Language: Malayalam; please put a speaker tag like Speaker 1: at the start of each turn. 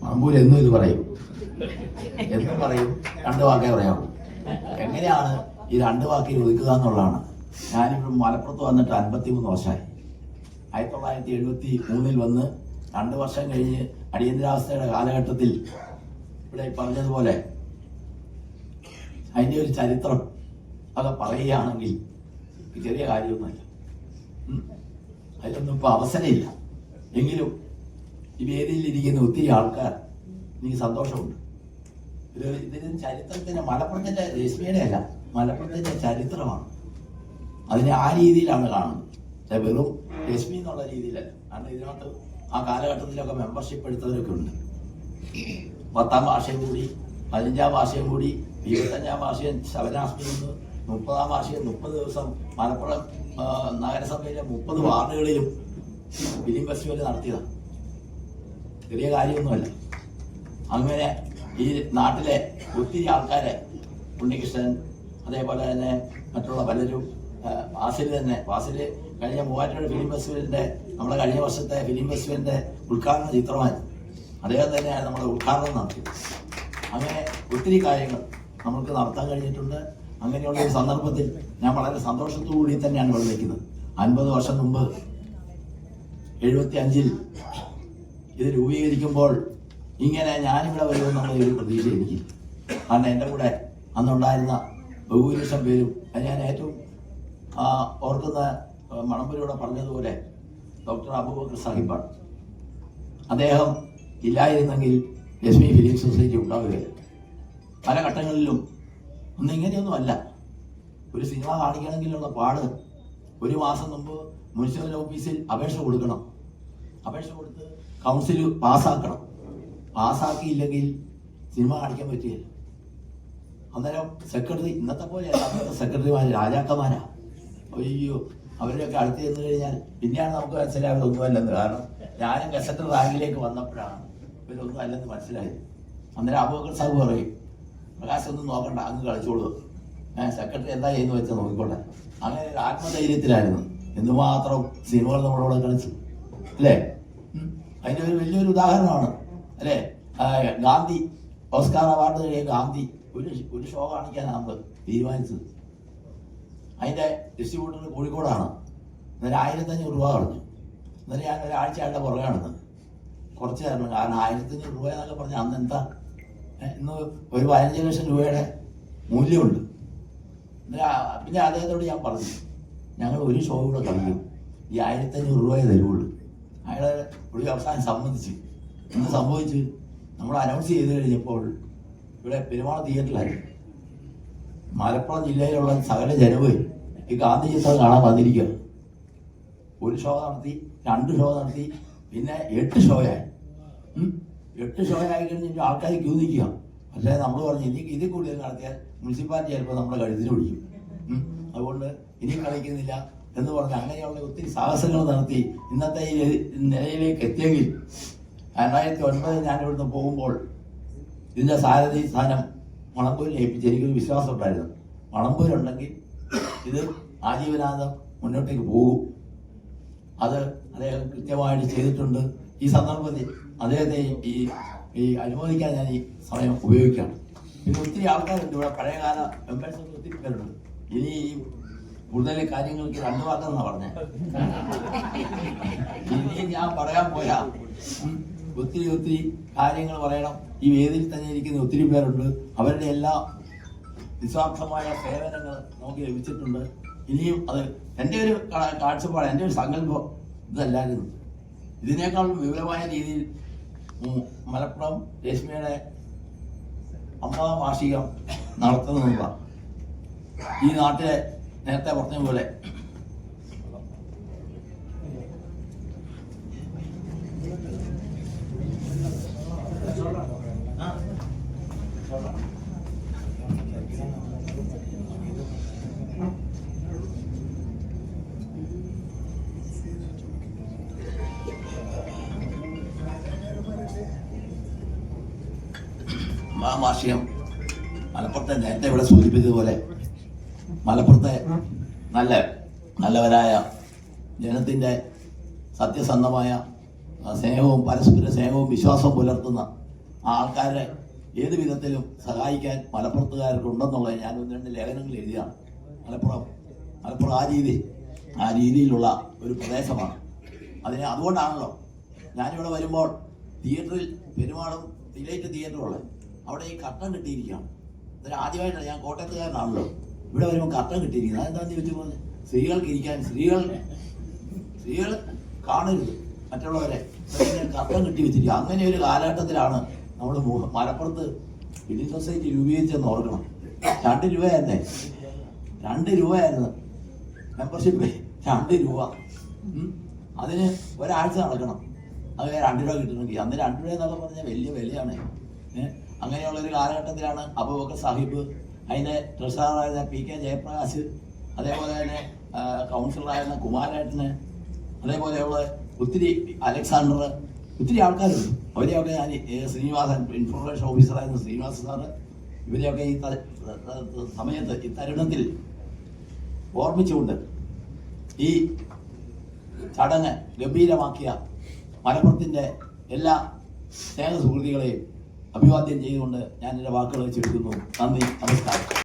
Speaker 1: മമ്പൂര് എന്നും ഇത് പറയും, എന്നും പറയും, രണ്ട് വാക്കേ പറയാവുള്ളൂ. എങ്ങനെയാണ് ഈ രണ്ട് വാക്കിൽ ഒതുക്കുക എന്നുള്ളതാണ്. ഞാനിപ്പോൾ മലപ്പുറത്ത് വന്നിട്ട് 53 വർഷമായി. 1973 വന്ന് 2 വർഷം കഴിഞ്ഞ് അടിയന്തരാവസ്ഥയുടെ കാലഘട്ടത്തിൽ ഇവിടെ പറഞ്ഞതുപോലെ അതിൻ്റെ ഒരു ചരിത്രം അത് പറയുകയാണെങ്കിൽ ചെറിയ കാര്യമൊന്നുമല്ല. അതിലൊന്നും ഇപ്പോൾ അവസരമില്ല. എങ്കിലും ഈ വേദിയിൽ ഇരിക്കുന്ന ഒത്തിരി ആൾക്കാർ എനിക്ക് സന്തോഷമുണ്ട്. ഇതിന് ചരിത്രത്തിന് മലപ്പുറത്തിൻ്റെ രശ്മിയുടെ അല്ല, മലപ്പുറത്തിൻ്റെ ചരിത്രമാണ്. അതിനെ ആ രീതിയിലാണ് കാണുന്നത്. വെറും രശ്മി എന്നുള്ള രീതിയിലല്ല. കാരണം ഇതിനകത്ത് ആ കാലഘട്ടത്തിലൊക്കെ മെമ്പർഷിപ്പ് എടുത്തവരൊക്കെ ഉണ്ട്. 10ാം ഭാഷയും കൂടി, 15ാം ഭാഷയും കൂടി, 25ാം ഭാഷയും ശബനാശ്മി നിന്ന് 30ാം ഭാഷയും 30 ദിവസം മലപ്പുറം നഗരസഭയിലെ 30 വാർഡുകളിലും ഫിലിം ഫെസ്റ്റിവൽ നടത്തിയതാണ്. ചെറിയ കാര്യമൊന്നുമല്ല. അങ്ങനെ ഈ നാട്ടിലെ ഒത്തിരി ആൾക്കാരെ, ഉണ്ണികൃഷ്ണൻ, അതേപോലെ തന്നെ മറ്റുള്ള പലരും, വാസിൽ കഴിഞ്ഞ മൂവാറ്റുപുഴ ഫിലിം ഫെസ്റ്റിവലിൻ്റെ, നമ്മുടെ കഴിഞ്ഞ വർഷത്തെ ഫിലിം ഫെസ്റ്റിവലിൻ്റെ ഉദ്ഘാടന ചിത്രമായി അദ്ദേഹം തന്നെയാണ് നമ്മുടെ ഉദ്ഘാടനം നടത്തിയത്. അങ്ങനെ ഒത്തിരി കാര്യങ്ങൾ നമുക്ക് നടത്താൻ കഴിഞ്ഞിട്ടുണ്ട്. അങ്ങനെയുള്ള ഒരു സന്ദർഭത്തിൽ ഞാൻ വളരെ സന്തോഷത്തോടുകൂടി തന്നെയാണ് ഇവിടെ നിൽക്കുന്നത്. 50 വർഷം മുമ്പ് 75 ഇത് രൂപീകരിക്കുമ്പോൾ ഇങ്ങനെ ഞാനിവിടെ വരുമെന്നുള്ള ഒരു പ്രതീക്ഷ എനിക്ക്. കാരണം എൻ്റെ കൂടെ അന്നുണ്ടായിരുന്ന ബഹുഭൂരിപക്ഷം പേരും, ഞാൻ ഏറ്റവും ഓർക്കുന്ന മണമ്പൂരിലൂടെ പറഞ്ഞതുപോലെ ഡോക്ടർ അബൂബക്കർ സാഹിബാണ്. അദ്ദേഹം ഇല്ലായിരുന്നെങ്കിൽ രശ്മി ഫിലിം സൊസൈറ്റി ഉണ്ടാവുകയില്ല. പല ഘട്ടങ്ങളിലും ഒന്നും ഇങ്ങനെയൊന്നുമല്ല. ഒരു സിനിമ കാണിക്കണമെങ്കിലുള്ള പാട്, 1 മാസം മുമ്പ് മുനിസിപ്പൽ ഓഫീസിൽ അപേക്ഷ കൊടുക്കണം. അപേക്ഷ കൊടുത്ത് കൗൺസിൽ പാസ്സാക്കണം. പാസ്സാക്കിയില്ലെങ്കിൽ സിനിമ കാണിക്കാൻ പറ്റുകയില്ല. അന്നേരം സെക്രട്ടറി, ഇന്നത്തെ പോലെയല്ല, അന്നത്തെ സെക്രട്ടറിമാർ രാജാക്കന്മാരാ. അയ്യോ, അവരുടെയൊക്കെ അടുത്ത് ചെന്ന് കഴിഞ്ഞാൽ പിന്നെയാണ് നമുക്ക് മനസ്സിലായത് ഒന്നുമല്ലെന്ന്. കാരണം ഞാനും ഗസറ്റ് റാങ്കിലേക്ക് വന്നപ്പോഴാണ് ഇവരൊന്നും അല്ലെന്ന് മനസ്സിലായത്. അന്നേരം അബൂബക്കർ സാഹിബ് പറയും, പ്രകാശം ഒന്നും നോക്കണ്ട, അങ്ങ് കളിച്ചോളൂ, സെക്രട്ടറി എന്താ ചെയ്യുന്നു വെച്ചാൽ നോക്കിക്കോട്ടെ. അങ്ങനെ ഒരു ആത്മധൈര്യത്തിലായിരുന്നു. എന്തുമാത്രം സിനിമകൾ നമ്മളോട് കളിച്ചു അല്ലേ? അതിൻ്റെ ഒരു വലിയൊരു ഉദാഹരണമാണ് അല്ലേ? ഗാന്ധി ഓസ്കാർ അവാർഡ് കഴിയ ഗാന്ധി ഒരു ഷോ കാണിക്കാനാണ് നമ്മൾ തീരുമാനിച്ചത്. അതിൻ്റെ ഡിസ്ട്രിബ്യൂട്ടർ കോഴിക്കോടാണ്. എന്നാലും 1500 രൂപ പറഞ്ഞു. എന്നാലും ഞാൻ ഒരാഴ്ച ആളുടെ പുറകെ നടന്നത്. കുറച്ച് തരണം, കാരണം 1500 രൂപ എന്നൊക്കെ പറഞ്ഞാൽ അന്ന് എന്താ, ഇന്ന് ഒരു 15 ലക്ഷം രൂപയുടെ മൂല്യമുണ്ട്. പിന്നെ അദ്ദേഹത്തോട് ഞാൻ പറഞ്ഞു, ഞങ്ങൾ ഒരു ഷോ കൂടെ കളിക്കും, ഈ 1500 രൂപയെ തരുള്ളൂ. അയാളെ പുള്ളി അവസാനം സമ്മതിച്ചു. എന്ത് സംഭവിച്ചു? നമ്മൾ അനൗൺസ് ചെയ്ത് കഴിഞ്ഞപ്പോൾ ഇവിടെ പെരുമാൾ തിയേറ്ററിലായിരുന്നു. മലപ്പുറം ജില്ലയിലുള്ള സകല ജനവും ഈ ഗാന്ധി ചിത്രം കാണാൻ വന്നിരിക്കുക. ഒരു ഷോ നടത്തി, 2 ഷോ നടത്തി, പിന്നെ 8 ഷോയായി. 8 ഷോയായി കഴിഞ്ഞിട്ട് ആൾക്കാർ ക്യൂ നിൽക്കുക. പക്ഷേ നമ്മൾ പറഞ്ഞു, ഇനി ഇതിൽ കൂടുതൽ നടത്തിയാൽ മുനിസിപ്പാലിറ്റി ചിലപ്പോൾ നമ്മുടെ കഴുത്തിന് പിടിക്കും, അതുകൊണ്ട് ഇനി കളിക്കുന്നില്ല എന്ന് പറഞ്ഞ് അങ്ങനെയുള്ള ഒത്തിരി സാഹസങ്ങൾ നടത്തി ഇന്നത്തെ ഈ നിലയിലേക്ക് എത്തിയെങ്കിൽ 2009 ഞാനിവിടുന്ന് പോകുമ്പോൾ ഇതിൻ്റെ സാരഥി സ്ഥാനം മണമ്പൂരിൽ ഏൽപ്പിച്ച് എനിക്കൊരു വിശ്വാസം ഉണ്ടായിരുന്നു. മണമ്പൂരുണ്ടെങ്കിൽ ഇത് ആജീവനാന്തം മുന്നോട്ടേക്ക് പോകും. അത് അദ്ദേഹം കൃത്യമായിട്ട് ചെയ്തിട്ടുണ്ട്. ഈ സന്ദർഭത്തിൽ അദ്ദേഹത്തെ ഈ അനുമോദിക്കാൻ ഞാൻ ഈ സമയം ഉപയോഗിക്കുകയാണ്. പിന്നെ ഒത്തിരി ആൾക്കാരുണ്ട് ഇവിടെ, പഴയകാല മെമ്പേഴ്സ് ഒത്തിരി പേരുണ്ട്. ഇനി ഈ കൂടുതൽ കാര്യങ്ങൾക്ക് 2 വാക്കെന്നാണ് പറഞ്ഞത്. ഇനി ഞാൻ പറയാൻ പോയാ ഒത്തിരി കാര്യങ്ങൾ പറയണം. ഈ വേദിയിൽ തന്നെ ഇരിക്കുന്ന ഒത്തിരി പേരുണ്ട്. അവരുടെ എല്ലാ നിസ്വാർത്ഥമായ സേവനങ്ങൾ നമുക്ക് ലഭിച്ചിട്ടുണ്ട്. ഇനിയും അത് എൻ്റെ ഒരു കാഴ്ചപ്പാട്, എൻ്റെ ഒരു സങ്കല്പം ഇതല്ലായിരുന്നു. ഇതിനേക്കാളും വിപുലമായ രീതിയിൽ മലപ്പുറം രശ്മിയുടെ 50ാം വാർഷികം നടത്തുന്നതാണ്. ഈ നാട്ടിലെ നേരത്തെ പറഞ്ഞ പോലെ വാർഷികം മലപ്പുറത്തെ നേരത്തെ ഇവിടെ സൂചിപ്പിച്ചതുപോലെ മലപ്പുറത്തെ നല്ലവരായ ജനത്തിൻ്റെ സത്യസന്ധമായ സ്നേഹവും പരസ്പര സ്നേഹവും വിശ്വാസവും പുലർത്തുന്ന ആ ആൾക്കാരെ ഏത് വിധത്തിലും സഹായിക്കാൻ മലപ്പുറത്തുകാർക്ക് ഉണ്ടെന്നുള്ളത് ഞാൻ 1-2 ലേഖനങ്ങൾ എഴുതിയാണ്. മലപ്പുറം ആ രീതിയിലുള്ള ഒരു പ്രദേശമാണ്. അതുകൊണ്ടാണല്ലോ ഞാനിവിടെ വരുമ്പോൾ തിയേറ്ററിൽ പെരുമാളും ഡിലൈറ്റ് തിയേറ്ററുള്ളത് അവിടെ ഈ കർട്ടൻ കിട്ടിയിരിക്കുകയാണ്. അതൊരു ആദ്യമായിട്ടാണ്, ഞാൻ കോട്ടയത്തുകാരനാണല്ലോ, ഇവിടെ വരുമ്പോൾ കർട്ടൻ കിട്ടിയിരിക്കുന്നത്. അതെന്താണെന്ന് ചോദിച്ചു പോലെ സ്ത്രീകൾക്ക് ഇരിക്കാൻ, സ്ത്രീകൾ കാണരുത് മറ്റുള്ളവരെ, കർട്ടൻ കിട്ടി വെച്ചിരിക്കുക. അങ്ങനെ ഒരു കാലഘട്ടത്തിലാണ് നമ്മൾ മലപ്പുറത്ത് ഫിലിം സൊസൈറ്റി രൂപീകരിച്ചെന്ന് ഓർക്കണം. 2 രൂപയായിരുന്നേ, 2 രൂപയായിരുന്നു മെമ്പർഷിപ്പ്, 2 രൂപ. അതിന് ഒരാഴ്ച നടക്കണം, അത് 2 രൂപ കിട്ടണമെങ്കിൽ. അന്ന് 2 രൂപ എന്നൊക്കെ പറഞ്ഞാൽ വലിയ വിലയാണ്. അങ്ങനെയുള്ളൊരു കാലഘട്ടത്തിലാണ് അബൂബക്കർ സാഹിബ്, അതിൻ്റെ ട്രഷററായിരുന്ന PK ജയപ്രകാശ്, അതേപോലെ തന്നെ കൗൺസിലറായിരുന്ന കുമാരേട്ടന്, അതേപോലെയുള്ള ഒത്തിരി അലക്സാണ്ടർ, ഒത്തിരി ആൾക്കാരുണ്ട്. അവരെയൊക്കെ ഞാൻ ശ്രീനിവാസൻ, ഇൻഫർമേഷൻ ഓഫീസറായിരുന്ന ശ്രീനിവാസൻ സാറ്, ഇവരെയൊക്കെ ഈ സമയത്ത്, ഈ തരുണത്തിൽ ഓർമ്മിച്ചുകൊണ്ട് ഈ ചടങ്ങ് ഗംഭീരമാക്കിയ മലപ്പുറത്തിൻ്റെ എല്ലാ സ്നേഹ സുഹൃത്തുക്കളെയും അഭിവാദ്യം ചെയ്തുകൊണ്ട് ഞാൻ എൻ്റെ വാക്കുകൾ വെച്ചെടുക്കുന്നു. നന്ദി, നമസ്കാരം.